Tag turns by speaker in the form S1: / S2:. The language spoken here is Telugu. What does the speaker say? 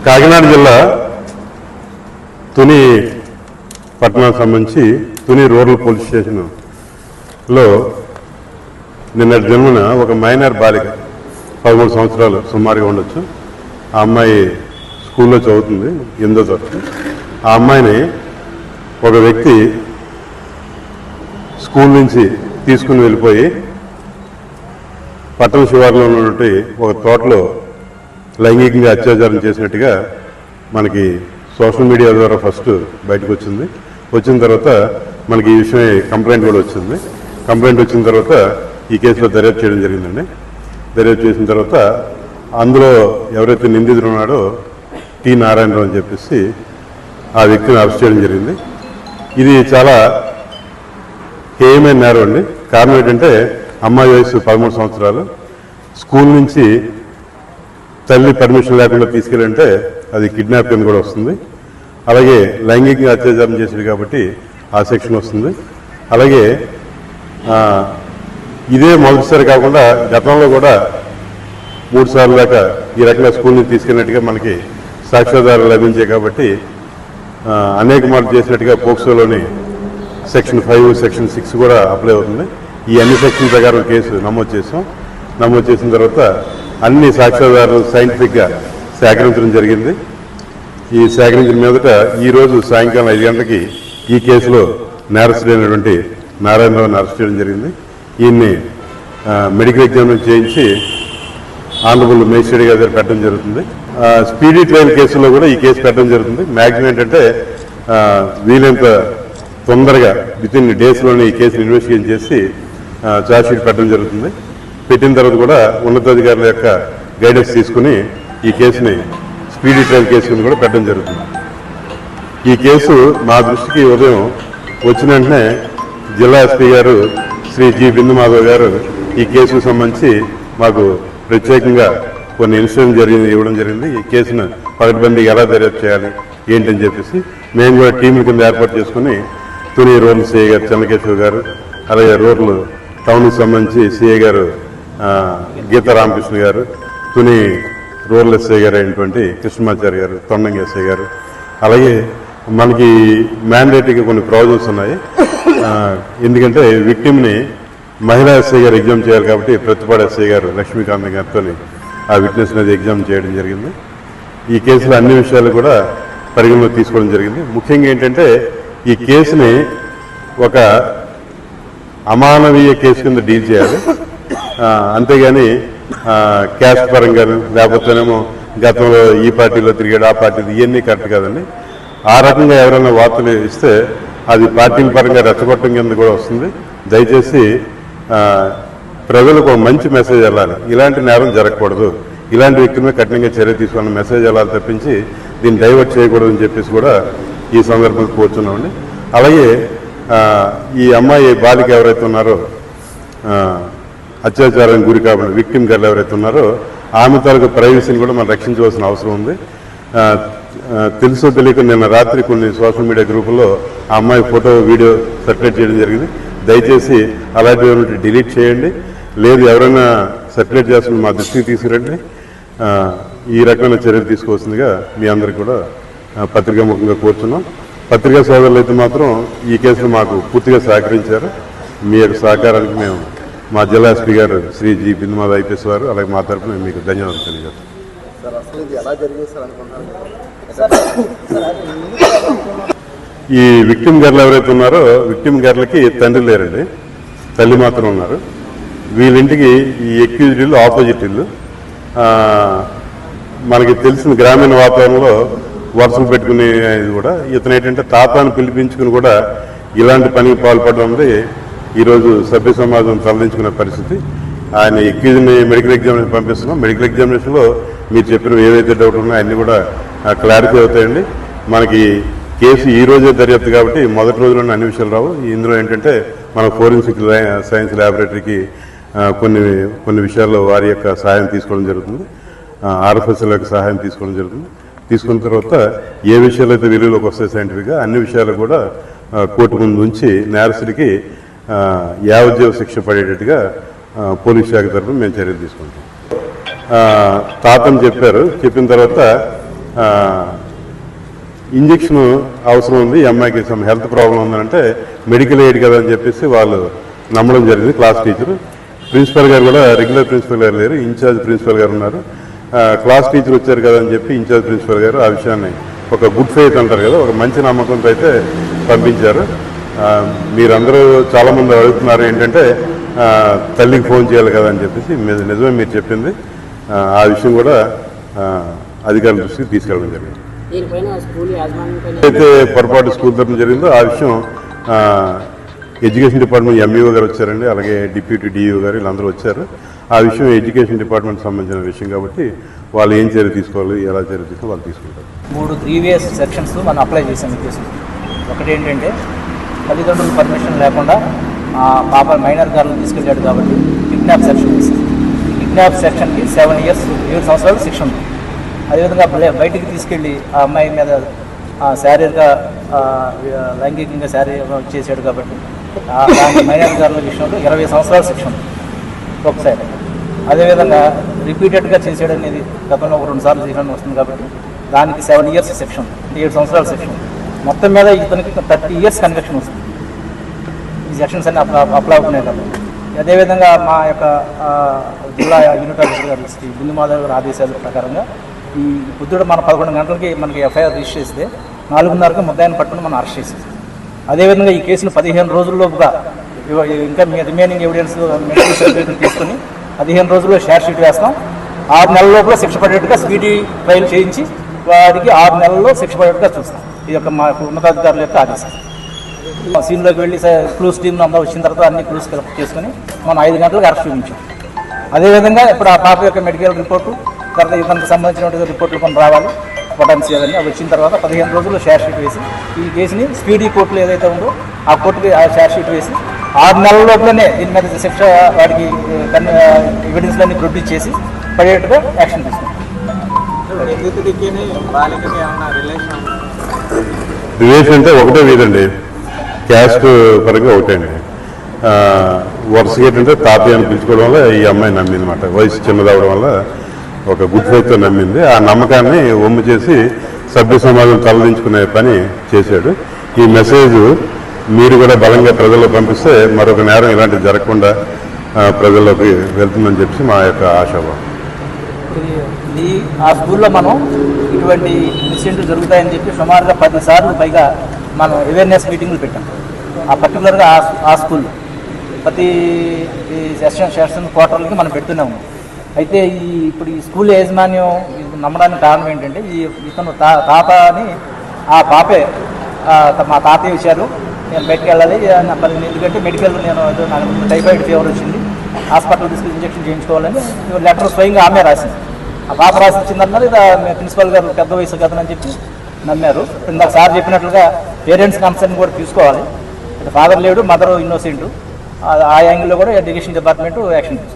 S1: కాకినాడ జిల్లా తుని పట్టణానికి సంబంధించి తుని రూరల్ పోలీస్ స్టేషన్లో నిన్నటి జన్మన ఒక మైనర్ బాలిక 13 సంవత్సరాలు సుమారుగా ఉండొచ్చు. ఆ అమ్మాయి స్కూల్లో చదువుతుంది, 8వ తరగతి. ఆ అమ్మాయిని ఒక వ్యక్తి స్కూల్ నుంచి తీసుకుని వెళ్ళిపోయి పట్టణ శివారులో ఉన్నటువంటి ఒక తోటలో లైంగికంగా అత్యాచారం చేసినట్టుగా మనకి సోషల్ మీడియా ద్వారా ఫస్ట్ బయటకు వచ్చింది. వచ్చిన తర్వాత మనకి ఈ విషయం కంప్లైంట్ కూడా వచ్చింది. కంప్లైంట్ వచ్చిన తర్వాత ఈ కేసులో దర్యాప్తు చేయడం జరిగిందండి. దర్యాప్తు చేసిన తర్వాత అందులో ఎవరైతే నిందితుడు ఉన్నాడో టి నారాయణరావు అని చెప్పేసి ఆ వ్యక్తిని అరెస్ట్ చేయడం జరిగింది. ఇది చాలా హేయమైన నేరం అండి. కారణం ఏంటంటే అమ్మాయి వయసు 13 సంవత్సరాలు. స్కూల్ నుంచి తల్లి పర్మిషన్ లేకుండా తీసుకెళ్ళంటే అది కిడ్నాప్ కింద కూడా వస్తుంది. అలాగే లైంగికంగా అత్యాచారం చేసేది కాబట్టి ఆ సెక్షన్ వస్తుంది. అలాగే ఇదే మొదటిసారి కాకుండా గతంలో కూడా 3 సార్లు దాకా ఈ రకంగా స్కూల్ నుంచి తీసుకెళ్ళినట్టుగా మనకి సాక్ష్యాధారాలు లభించాయి. కాబట్టి అనేక మార్లు చేసినట్టుగా పోక్సోలోని సెక్షన్ 5, సెక్షన్ 6 కూడా అప్లై అవుతుంది. ఈ అన్ని సెక్షన్ ప్రకారం కేసు నమోదు చేసాం. నమోదు చేసిన తర్వాత అన్ని సాక్ష్యాధారాలు సైంటిఫిక్గా సేకరించడం జరిగింది. ఈ సేకరించిన మీదట ఈరోజు సాయంకాలం 5 గంటలకి ఈ కేసులో నేరస్తుడైనటువంటి నారాయణరావుని అరెస్ట్ చేయడం జరిగింది. ఈయన్ని మెడికల్ ఎగ్జామినేషన్ చేయించి ఆనరబుల్ మేజిస్ట్రేట్ గారి దగ్గర పెట్టడం జరుగుతుంది. స్పీడీ ట్రయల్ కేసులో కూడా ఈ కేసు పెట్టడం జరుగుతుంది. మ్యాక్సిమం ఏంటంటే వీలైనంత తొందరగా వితిన్ డేస్లోనే ఈ కేసును ఇన్వెస్టిగేషన్ చేసి ఛార్జ్షీట్ పెట్టడం జరుగుతుంది. పెట్టిన తర్వాత కూడా ఉన్నతాధికారుల యొక్క గైడెన్స్ తీసుకుని ఈ కేసుని స్పీడీ ట్రయల్ కేసు కూడా పెట్టడం జరుగుతుంది. ఈ కేసు మా దృష్టికి ఉదయం వచ్చిన వెంటనే జిల్లా ఎస్పీ గారు శ్రీ జి బిందు మాధవ్ గారు ఈ కేసుకు సంబంధించి మాకు ప్రత్యేకంగా కొన్ని ఇన్స్ట్రక్షన్ ఇవ్వడం జరిగింది. ఈ కేసును పకడ్బందీగా ఎలా దర్యాప్తు చేయాలి ఏంటని చెప్పేసి మేము కూడా టీంల కింద ఏర్పాటు చేసుకుని తుని రూరల్ సిఐ గారు చెన్నకేశ్వర్ గారు, అలాగే రూరల్ టౌన్కి సంబంధించి సిఐ గారు గీతా రామకృష్ణ గారు, తుని రూరల్ ఎస్ఐ గారు అయినటువంటి కృష్ణమాచారి గారు, తొండంగి ఎస్ఐ గారు, అలాగే మనకి మ్యాండేటరీగా కొన్ని ప్రావిజన్స్ ఉన్నాయి. ఎందుకంటే విక్టిమ్ని మహిళా ఎస్ఐ గారు ఎగ్జామ్ చేయాలి కాబట్టి ప్రతిపాడు ఎస్ఐ గారు లక్ష్మీకాంత్ గారితో ఆ విట్నెస్ అనేది ఎగ్జామ్ చేయడం జరిగింది. ఈ కేసులో అన్ని విషయాలు కూడా పరిగణలోకి తీసుకోవడం జరిగింది. ముఖ్యంగా ఏంటంటే ఈ కేసుని ఒక అమానవీయ కేసు కింద డీల్ చేయాలి. అంతేగాని క్యాస్ట్ పరంగా లేకపోతేనేమో గతంలో ఈ పార్టీలో తిరిగాడు ఆ పార్టీలో ఇవన్నీ కరెక్ట్ కాదండి. ఆ రకంగా ఎవరైనా వార్తలు ఇస్తే అది పార్టీల పరంగా రెచ్చగొట్టడం కింద కూడా వస్తుంది. దయచేసి ప్రజలకు మంచి మెసేజ్ వెళ్ళాలి. ఇలాంటి నేరం జరగకూడదు, ఇలాంటి వ్యక్తుల మీద కఠినంగా చర్య తీసుకోవాలని మెసేజ్ వెళ్ళాలి తప్పించి దీన్ని డైవర్ట్ చేయకూడదు అని చెప్పేసి కూడా ఈ సందర్భంగా కోరుతున్నామండి. అలాగే ఈ అమ్మాయి బాలిక ఎవరైతే ఉన్నారో అత్యాచారానికి గురి కాబట్టి విక్టిమ్ గర్ల్ ఎవరైతే ఉన్నారో ఆమె తాలూకు ప్రైవసీని కూడా మనం రక్షించవలసిన అవసరం ఉంది. తెలుసో తెలియక నిన్న రాత్రి కొన్ని సోషల్ మీడియా గ్రూపుల్లో ఆ అమ్మాయి ఫోటో వీడియో సర్క్యులేట్ చేయడం జరిగింది. దయచేసి అలాంటివి డిలీట్ చేయండి. లేదు ఎవరైనా సర్క్యులేట్ చేస్తున్న మా దృష్టికి తీసుకురండి. ఈ రకమైన చర్యలు తీసుకోవాల్సిందిగా మీ అందరికీ కూడా పత్రికాముఖంగా కోరుతున్నాం. పత్రికా సోదరులు అయితే మాత్రం ఈ కేసును మాకు పూర్తిగా సహకరించారు. మీ యొక్క సహకారానికి మేము మా జిల్లా ఎస్పీ గారు శ్రీ జి బిందుమాధ ఐపీఎస్ వారు అలాగే మా తరఫున మీకు ధన్యవాదాలు తెలియజేస్తాం. ఈ విక్టిమ్ గర్ల్ ఎవరైతే ఉన్నారో విక్టిమ్ గర్లకి తండ్రి లేరండి, తల్లి మాత్రం ఉన్నారు. వీళ్ళింటికి ఈ ఎక్యూజ్డ్ ఇల్లు ఆపోజిట్ ఇల్లు. మనకి తెలిసిన గ్రామీణ వాతావరణంలో వరుసలు పెట్టుకునే ఇది కూడా ఇతను ఏంటంటే తాతాను పిలిపించుకుని కూడా ఇలాంటి పనికి పాల్పడడం అనేది ఈరోజు సభ్య సమాజం తరలించుకునే పరిస్థితి. ఆయన ఎక్యూజ్ని మెడికల్ ఎగ్జామినేషన్ పంపిస్తున్నాం. మెడికల్ ఎగ్జామినేషన్లో మీరు చెప్పిన ఏవైతే డౌట్ ఉన్నాయో అన్నీ కూడా క్లారిఫై అవుతాయండి. మనకి కేసు ఈ రోజే దర్యాప్తు కాబట్టి మొదటి రోజులోనే అన్ని విషయాలు రావు. ఇందులో ఏంటంటే మన ఫోరెన్సిక్ సైన్స్ ల్యాబొరేటరీకి కొన్ని విషయాల్లో వారి యొక్క సహాయం తీసుకోవడం జరుగుతుంది. ఆర్ఎఫ్ఎస్ఎల్ యొక్క సహాయం తీసుకోవడం జరుగుతుంది. తీసుకున్న తర్వాత ఏ విషయాలు అయితే వెలుగులోకి వస్తాయి సైంటిఫిక్గా అన్ని విషయాలు కూడా కోర్టు ముందు ఉంచి నేరస్తుడికి యావజ్జీవ శిక్ష పడేటట్టుగా పోలీస్ శాఖ తరఫున మేము చర్యలు తీసుకుంటాం. తాతని చెప్పారు. చెప్పిన తర్వాత ఇంజక్షన్ అవసరం ఉంది, ఈ అమ్మాయికి సమ్ హెల్త్ ప్రాబ్లం ఉందంటే మెడికల్ ఎయిడ్ కదా అని చెప్పేసి వాళ్ళు నమ్మడం జరిగింది. క్లాస్ టీచర్, ప్రిన్సిపల్ గారు కూడా రెగ్యులర్ ప్రిన్సిపల్ గారు లేరు, ఇన్ఛార్జ్ ప్రిన్సిపల్ గారు ఉన్నారు. క్లాస్ టీచర్ వచ్చారు కదా అని చెప్పి ఇన్ఛార్జ్ ప్రిన్సిపల్ గారు ఆ విషయాన్ని ఒక గుడ్ ఫెయిత్ అంటారు కదా, ఒక మంచి నమ్మకంతో అయితే పంపించారు. మీరందరూ చాలామంది అడుగుతున్నారు ఏంటంటే తల్లికి ఫోన్ చేయాలి కదా అని చెప్పేసి. నిజమే మీరు చెప్పింది. ఆ విషయం కూడా అధికారుల దృష్టికి తీసుకెళ్ళడం జరిగింది. అయితే పొరపాటు స్కూల్ తరఫున జరిగిందో ఆ విషయం ఎడ్యుకేషన్ డిపార్ట్మెంట్ ఎంఈఓ గారు వచ్చారండి, అలాగే డిప్యూటీ డిఈఓ గారు వీళ్ళందరూ వచ్చారు. ఆ విషయం ఎడ్యుకేషన్ డిపార్ట్మెంట్ సంబంధించిన విషయం కాబట్టి వాళ్ళు ఏం చర్య తీసుకోవాలి, ఎలా చర్య తీసుకోవాలి వాళ్ళు తీసుకుంటారు.
S2: 3 ప్రీవియస్ సెక్షన్స్ మనం అప్లై చేసాం ఈ కేసు. ఒకటి ఏంటంటే తల్లిదండ్రుల పర్మిషన్ లేకుండా పాప మైనర్ గార్లను తీసుకెళ్ళాడు కాబట్టి కిడ్నాప్ సెక్షన్ వేసింది. కిడ్నాప్ సెక్షన్కి 7 years 7 సంవత్సరాలు శిక్ష ఉంది. అదేవిధంగా బయటికి తీసుకెళ్ళి ఆ అమ్మాయి మీద శారీరక లైంగికంగా చేశాడు కాబట్టి దాని మైనర్ గార్ల విషయంలో 20 సంవత్సరాల శిక్ష ఉంది ఒకసారి. అదేవిధంగా రిపీటెడ్గా చేసాడనేది గతంలో 2 సార్లు చేయాలని వస్తుంది కాబట్టి దానికి 7 years శిక్ష ఉంది, 7 సంవత్సరాల శిక్ష ఉంది. మొత్తం మీద ఇతనికి 30 years కన్విక్షన్ వస్తుంది. ఈ సెక్షన్స్ అన్ని అప్లై అవుతున్నాయి కాబట్టి. అదేవిధంగా మా యొక్క జిల్లా యూనిట్ ఆఫీసర్ గారు శ్రీ బిందుమాధవ్ గారి ఆదేశాల ప్రకారంగా ఈ పొద్దుట మన 11 గంటలకి మనకి ఎఫ్ఐఆర్ రిజిస్టర్ చేస్తే 4:30కి ముద్దాయిని పట్టుకుని మనం అరెస్ట్ చేసేది. అదేవిధంగా ఈ కేసును 15 రోజుల్లోపుగా ఇంకా రిమైనింగ్ ఎవిడెన్స్ మెడికల్ సర్టిఫికేట్ తీసుకుని 15 రోజుల్లో షార్ట్ షీట్ వేస్తాం. 6 నెలల లోపల శిక్ష పడేట్టుగా స్పీడీ ట్రయల్ చేయించి వారికి 6 నెలల్లో శిక్ష పడేట్టుగా చూస్తాం. ఇది యొక్క మా ఉన్నతాధికారుల యొక్క ఆదేశం. సీన్లోకి వెళ్ళి క్లూస్ టీమ్ అందరూ వచ్చిన తర్వాత అన్ని క్లూస్ కలెక్ట్ చేసుకుని మనం 5 గంటలకు అరెస్ట్ చూపించాం. అదేవిధంగా ఇప్పుడు ఆ పాప యొక్క మెడికల్ రిపోర్టు తర్వాత ఇతనికి సంబంధించినటువంటి రిపోర్టులు కొన్ని రావాలి, పొటెన్సీ అవన్నీ అవి వచ్చిన తర్వాత 15 రోజుల్లో షార్ట్ షీట్ వేసి ఈ కేసుని స్పీడీ కోర్టులో ఏదైతే ఉందో ఆ కోర్టుకి ఆ షార్ట్ షీట్ వేసి 6 నెలల లోపలనే దీని మీద శిక్ష వాడికి ఎవిడెన్స్లన్నీ ప్రొడ్యూస్ చేసి పడేట్టుగా యాక్షన్ తీసుకుంటాం.
S1: రిలేషన్ అంటే ఒకటే వీరండి, క్యాస్ట్ పరంగా ఒకటే అండి. వరుసగా ఏంటంటే తాతయ్య అని పిలుచుకోవడం వల్ల ఈ అమ్మాయి నమ్మింది అనమాట. వయసు చిన్నదవడం వల్ల ఒక గుడ్ ఫెయిత్తో నమ్మింది. ఆ నమ్మకాన్ని ఒమ్ము చేసి సభ్య సమాజం తరలించుకునే పని చేశాడు. ఈ మెసేజ్ మీరు కూడా బలంగా ప్రజల్లో పంపిస్తే మరొక నేరం ఇలాంటివి జరగకుండా ప్రజల్లోకి వెళ్తుందని చెప్పి మా యొక్క ఆశాభావం.
S2: ఆ స్కూల్లో మనం ఇటువంటి ఇన్సిడెంట్లు జరుగుతాయని చెప్పి సుమారుగా 10 సార్లు పైగా మనం అవేర్నెస్ మీటింగ్లు పెట్టాం. ఆ పర్టికులర్గా ఆ స్కూల్లో ప్రతి సెషన్ క్వార్టర్లకి మనం పెడుతూనే ఉన్నాం. అయితే ఇప్పుడు ఈ స్కూల్ యాజమాన్యం నమ్మడానికి కారణం ఏంటంటే ఇతను తాత అని ఆ పాపే మా తాతయ్య విషయాలు నేను బయటకు వెళ్ళాలి ఎందుకంటే మెడికల్ నాకు టైఫాయిడ్ ఫీవర్ వచ్చింది, హాస్పిటల్ తీసుకుని ఇంజక్షన్ చేయించుకోవాలని లెటర్ స్వయంగా ఆమె రాసింది. ఆ పాప రాసి ఇచ్చిందన్నారు. ప్రిన్సిపల్ గారు పెద్ద వయసు కథనని చెప్పి నమ్మారు. ఇందాక సార్ చెప్పినట్లుగా పేరెంట్స్ కన్సర్న్ కూడా తీసుకోవాలి. ఫాదర్ లేడు, మదర్ ఇన్నోసెంట్. ఆ యాంగిల్లో కూడా ఎడ్యుకేషన్ డిపార్ట్మెంట్ యాక్షన్ తీసుకుంది.